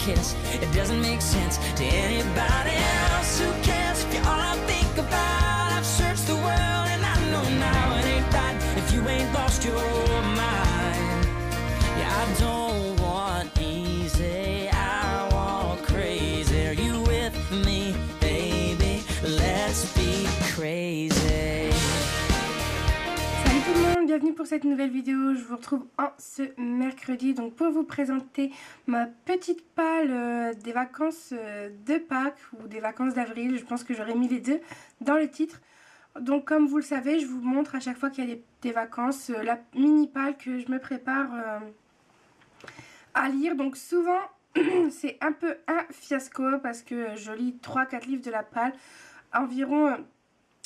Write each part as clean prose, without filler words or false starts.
kiss. It doesn't make sense to anybody else. Who cares if you're all I think about? I've searched the world and I know now it ain't right if you ain't lost your mind. Yeah, I don't want easy, I want crazy. Are you with me, baby? Let's be crazy. Salut tout le monde, bienvenue pour cette nouvelle vidéo. Je vous retrouve en ce mercredi donc pour vous présenter ma petite palle des vacances de Pâques ou des vacances d'avril. Je pense que j'aurais mis les deux dans le titre. Donc comme vous le savez, je vous montre à chaque fois qu'il y a des vacances la mini palle que je me prépare à lire. Donc souvent c'est un peu un fiasco parce que je lis 3-4 livres de la palle. Environ,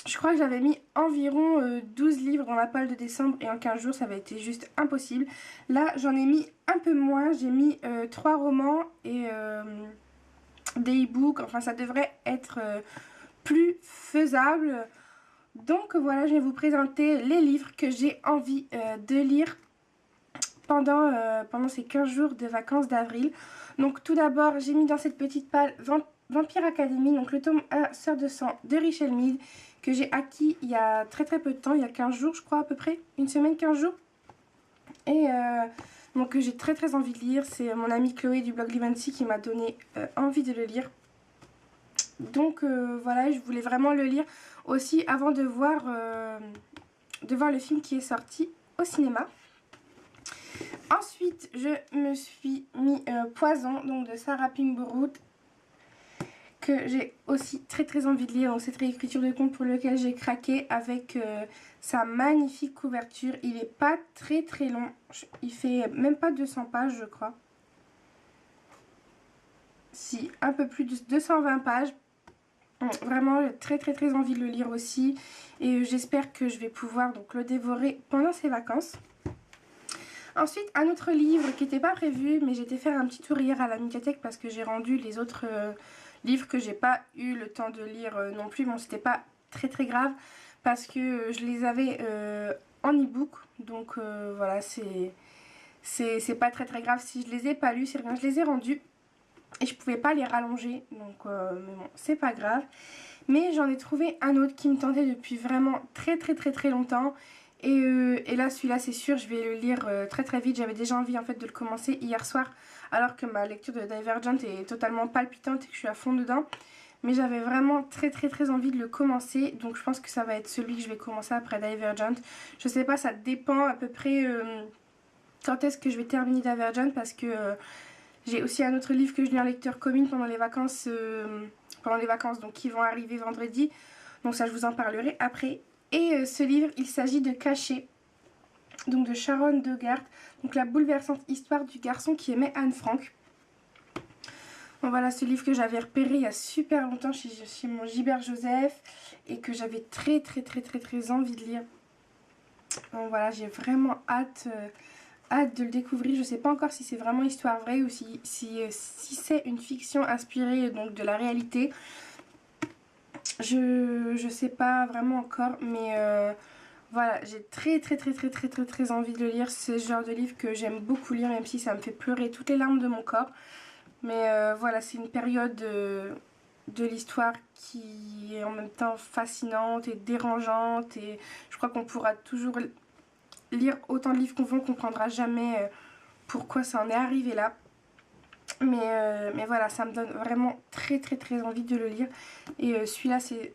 je crois que j'avais mis environ 12 livres dans la palle de décembre et en 15 jours ça avait été juste impossible. Là j'en ai mis un peu moins, j'ai mis 3 romans et des e-books. Enfin ça devrait être plus faisable. Donc voilà, je vais vous présenter les livres que j'ai envie de lire pendant ces 15 jours de vacances d'avril. Donc tout d'abord, j'ai mis dans cette petite palle Vampire Academy, donc le tome 1, Sœur de sang de Richelle Mead, que j'ai acquis il y a très peu de temps, il y a 15 jours je crois à peu près, une semaine, 15 jours. Et donc j'ai très envie de lire, c'est mon amie Chloé du blog Livancy qui m'a donné envie de le lire. Donc voilà, je voulais vraiment le lire aussi avant de voir le film qui est sorti au cinéma. Ensuite, je me suis mis Poison, donc de Sarah Pinborough, que j'ai aussi très envie de lire. Donc cette réécriture de conte pour lequel j'ai craqué avec sa magnifique couverture. Il n'est pas très long, il fait même pas 200 pages je crois. Si, un peu plus de 220 pages. Vraiment très envie de le lire aussi et j'espère que je vais pouvoir donc le dévorer pendant ces vacances. Ensuite un autre livre qui n'était pas prévu mais j'étais faire un petit tour hier à la médiathèque parce que j'ai rendu les autres livres que j'ai pas eu le temps de lire non plus. Bon c'était pas très grave parce que je les avais en e-book donc voilà c'est pas très grave si je les ai pas lus, c'est rien, je les ai rendus. Et je pouvais pas les rallonger, donc mais bon, c'est pas grave. Mais j'en ai trouvé un autre qui me tentait depuis vraiment très longtemps. Et là, celui-là, c'est sûr, je vais le lire très vite. J'avais déjà envie en fait de le commencer hier soir, alors que ma lecture de Divergent est totalement palpitante et que je suis à fond dedans. Mais j'avais vraiment très envie de le commencer. Donc je pense que ça va être celui que je vais commencer après Divergent. Je sais pas, ça dépend à peu près quand est-ce que je vais terminer Divergent parce que... j'ai aussi un autre livre que je lis en lecteur commune pendant les vacances donc qui vont arriver vendredi. Donc ça je vous en parlerai après. Et ce livre il s'agit de Caché, donc de Sharon Dogart. Donc la bouleversante histoire du garçon qui aimait Anne Frank. Bon voilà ce livre que j'avais repéré il y a super longtemps chez mon Gilbert Joseph. Et que j'avais très envie de lire. Donc voilà j'ai vraiment hâte de le découvrir. Je sais pas encore si c'est vraiment histoire vraie ou si c'est une fiction inspirée donc de la réalité. Je sais pas vraiment encore mais voilà j'ai très envie de le lire. C'est ce genre de livre que j'aime beaucoup lire même si ça me fait pleurer toutes les larmes de mon corps. Mais voilà c'est une période de l'histoire qui est en même temps fascinante et dérangeante et je crois qu'on pourra toujours lire autant de livres qu'on veut, on comprendra jamais pourquoi ça en est arrivé là. Mais voilà, ça me donne vraiment très envie de le lire. Et celui-là, c'est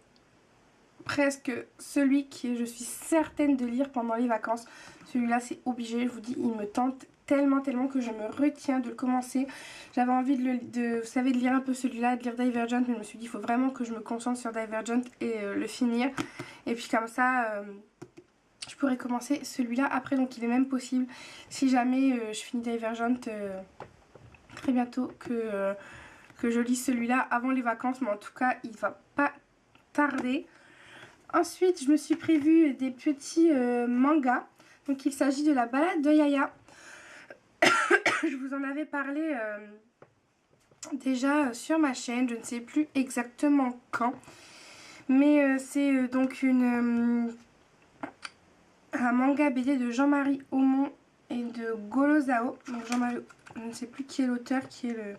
presque celui que je suis certaine de lire pendant les vacances. Celui-là, c'est obligé, je vous dis, il me tente tellement que je me retiens de le commencer. J'avais envie de lire un peu celui-là, de lire Divergent, mais je me suis dit, il faut vraiment que je me concentre sur Divergent et le finir. Et puis comme ça... je pourrais commencer celui-là après, donc il est même possible, si jamais je finis Divergent très bientôt, que je lis celui-là avant les vacances, mais en tout cas il va pas tarder. Ensuite je me suis prévu des petits mangas, donc il s'agit de la balade de Yaya. Je vous en avais parlé déjà sur ma chaîne, je ne sais plus exactement quand, mais c'est donc un manga BD de Jean-Marie Aumont et de Golo Zhao. Donc Jean-Marie, je ne sais plus qui est l'auteur, qui est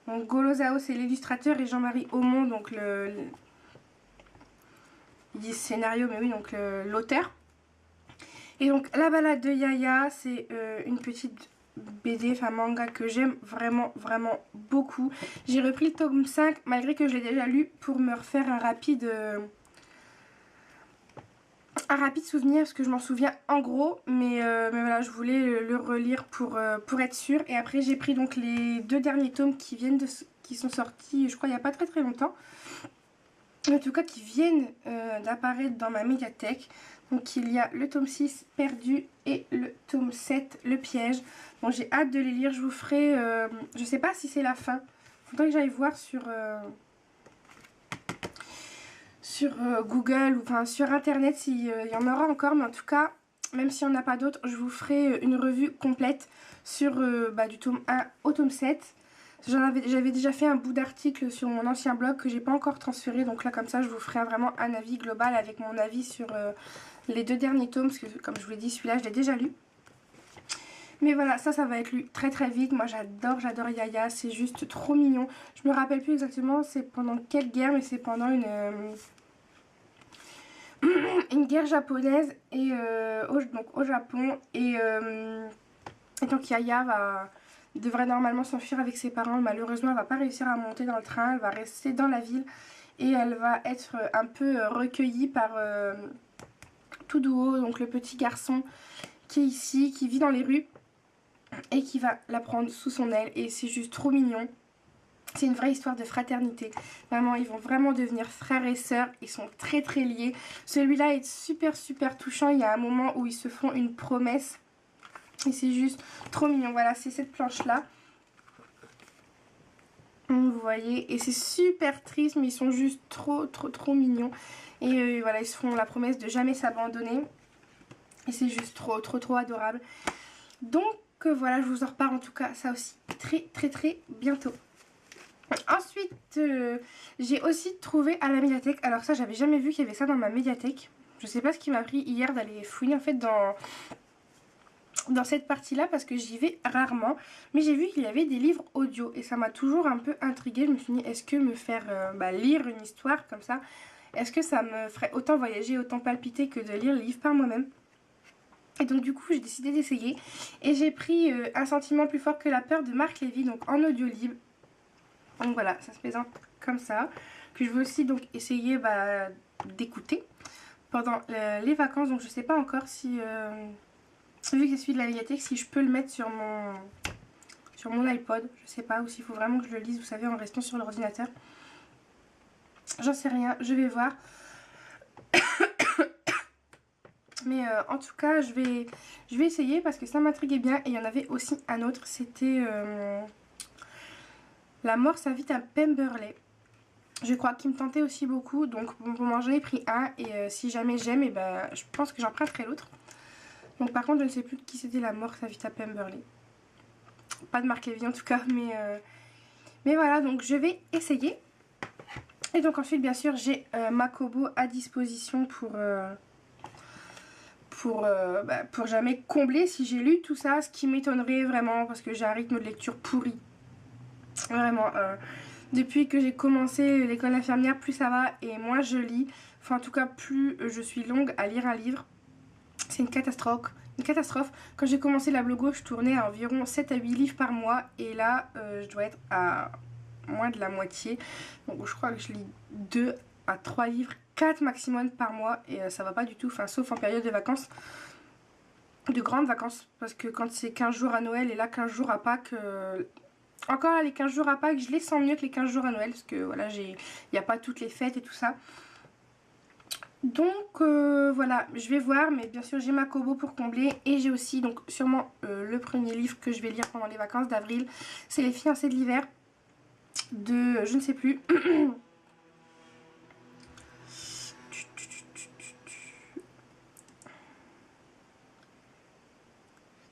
Donc Golo Zhao c'est l'illustrateur et Jean-Marie Aumont, donc ils disent scénario, mais oui, donc l'auteur. Et donc La balade de Yaya, c'est une petite BD, enfin manga que j'aime vraiment, vraiment beaucoup. J'ai repris le tome 5, malgré que je l'ai déjà lu, pour me refaire un rapide souvenir, parce que je m'en souviens en gros. Mais voilà, je voulais le relire pour être sûre. Et après, j'ai pris donc les 2 derniers tomes qui sont sortis, je crois, il n'y a pas très très longtemps. En tout cas, qui viennent d'apparaître dans ma médiathèque. Donc il y a le tome 6 Perdu et le tome 7 Le piège. Bon, j'ai hâte de les lire, je vous ferai, je sais pas si c'est la fin. Faudrait que j'aille voir sur Google ou enfin sur internet s'il y en aura encore. Mais en tout cas, même s'il n'y en a pas d'autres, je vous ferai une revue complète sur du tome 1 au tome 7. J'avais déjà fait un bout d'article sur mon ancien blog que j'ai pas encore transféré. Donc là, comme ça, je vous ferai vraiment un avis global avec mon avis sur les 2 derniers tomes. Parce que, comme je vous l'ai dit, celui-là, je l'ai déjà lu. Mais voilà, ça va être lu très très vite. Moi, j'adore Yaya. C'est juste trop mignon. Je me rappelle plus exactement c'est pendant quelle guerre, mais c'est pendant une guerre japonaise et donc au Japon. Et donc Yaya devrait normalement s'enfuir avec ses parents. Malheureusement, elle va pas réussir à monter dans le train. Elle va rester dans la ville et elle va être un peu recueillie par Tuduo, donc le petit garçon qui est ici, qui vit dans les rues et qui va la prendre sous son aile. Et c'est juste trop mignon. C'est une vraie histoire de fraternité. Vraiment, ils vont vraiment devenir frères et sœurs. Ils sont très très liés. Celui-là est super super touchant. Il y a un moment où ils se font une promesse. Et c'est juste trop mignon. Voilà, c'est cette planche-là. Vous voyez. Et c'est super triste, mais ils sont juste trop mignons. Et voilà, ils se font la promesse de jamais s'abandonner. Et c'est juste trop adorable. Donc voilà, je vous en reparle en tout cas, ça aussi, très bientôt. Ensuite, j'ai aussi trouvé à la médiathèque. Alors ça, j'avais jamais vu qu'il y avait ça dans ma médiathèque. Je sais pas ce qui m'a pris hier d'aller fouiller en fait dans cette partie-là parce que j'y vais rarement. Mais j'ai vu qu'il y avait des livres audio et ça m'a toujours un peu intriguée. Je me suis dit, est-ce que me faire lire une histoire comme ça, est-ce que ça me ferait autant voyager, autant palpiter que de lire le livre par moi-même? Et donc du coup j'ai décidé d'essayer et j'ai pris Un sentiment plus fort que la peur de Marc Lévy, donc en audio libre. Donc voilà, ça se présente comme ça, que je vais aussi donc essayer d'écouter pendant les vacances. Donc je sais pas encore si, vu que c'est celui de la médiathèque, si je peux le mettre sur mon iPod, je sais pas, ou s'il faut vraiment que je le lise, vous savez, en restant sur l'ordinateur. J'en sais rien, je vais voir. Mais en tout cas, je vais essayer parce que ça m'intriguait bien. Et il y en avait aussi un autre, c'était La mort s'invite à Pemberley. Je crois qu'il me tentait aussi beaucoup. Donc pour moi, j'en ai pris un. Et si jamais j'aime, je pense que j'emprunterai l'autre. Donc par contre, je ne sais plus de qui c'était La mort s'invite à Pemberley. Pas de Marc Lévy en tout cas. Mais voilà, donc je vais essayer. Et donc ensuite, bien sûr, j'ai Makobo à disposition pour jamais combler si j'ai lu tout ça, ce qui m'étonnerait vraiment parce que j'ai un rythme de lecture pourri. Vraiment, depuis que j'ai commencé l'école infirmière, plus ça va et moins je lis. Enfin, en tout cas, plus je suis longue à lire un livre. C'est une catastrophe. Quand j'ai commencé la blogo, je tournais à environ 7 à 8 livres par mois et là, je dois être à moins de la moitié. Donc, je crois que je lis 2 à 3 livres, 4 maximum par mois et ça va pas du tout, enfin sauf en période de vacances, de grandes vacances, parce que quand c'est 15 jours à Noël et là 15 jours à Pâques, encore là, les 15 jours à Pâques je les sens mieux que les 15 jours à Noël parce que voilà, il n'y a pas toutes les fêtes et tout ça. Donc voilà, je vais voir, mais bien sûr j'ai Makobo pour combler et j'ai aussi donc sûrement le premier livre que je vais lire pendant les vacances d'avril, c'est Les fiancés de l'hiver de je ne sais plus.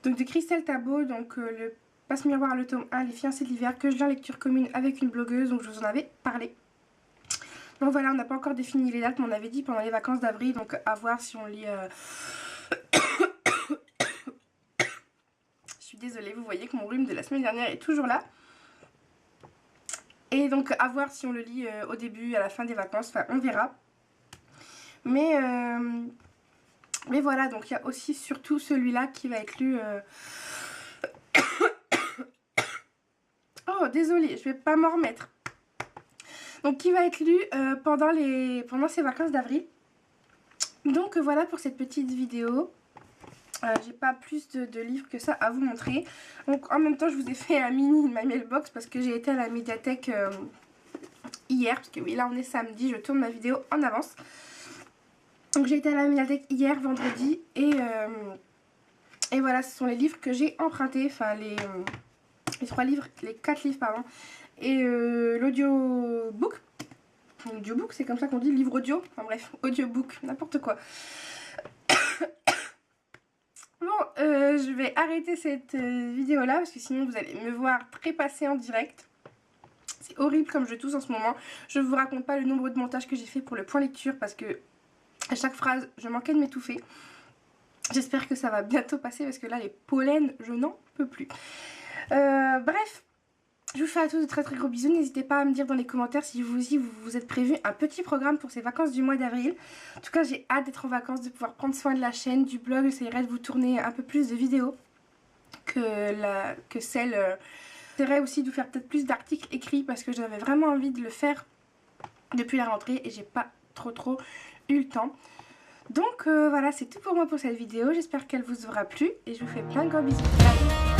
Donc de Christelle Tabot, donc le Passe-Miroir, le tome 1, Les fiancés de l'hiver, que je lis en lecture commune avec une blogueuse, donc je vous en avais parlé. Donc voilà, on n'a pas encore défini les dates, mais on avait dit pendant les vacances d'avril, donc à voir si on lit... Je suis désolée, vous voyez que mon rhume de la semaine dernière est toujours là. Et donc à voir si on le lit au début, à la fin des vacances, enfin on verra. Mais voilà, donc il y a aussi surtout celui-là qui va être lu... Oh désolée, je vais pas m'en remettre. Donc qui va être lu pendant ces vacances d'avril. Donc voilà pour cette petite vidéo. J'ai pas plus de livres que ça à vous montrer. Donc en même temps je vous ai fait un mini My Mailbox parce que j'ai été à la médiathèque hier. Parce que oui, là on est samedi, je tourne ma vidéo en avance. Donc j'ai été à la médiathèque hier, vendredi. Et voilà, ce sont les livres que j'ai empruntés. Enfin les 3 livres, les 4 livres pardon. Et l'audiobook. Audiobook, c'est comme ça qu'on dit, livre audio. Enfin bref, audiobook, n'importe quoi. Bon, je vais arrêter cette vidéo là parce que sinon vous allez me voir trépasser en direct. C'est horrible comme je tousse en ce moment. Je ne vous raconte pas le nombre de montages que j'ai fait pour le point lecture parce que à chaque phrase je manquais de m'étouffer. J'espère que ça va bientôt passer parce que là les pollens je n'en peux plus. Bref. Je vous fais à tous de très très gros bisous. N'hésitez pas à me dire dans les commentaires si vous aussi vous êtes prévu un petit programme pour ces vacances du mois d'avril. En tout cas j'ai hâte d'être en vacances, de pouvoir prendre soin de la chaîne, du blog. J'essaierai de vous tourner un peu plus de vidéos que celle. J'essaierai aussi de vous faire peut-être plus d'articles écrits parce que j'avais vraiment envie de le faire depuis la rentrée et j'ai pas trop eu le temps. Donc voilà, c'est tout pour moi pour cette vidéo. J'espère qu'elle vous aura plu et je vous fais plein de gros bisous. Bye.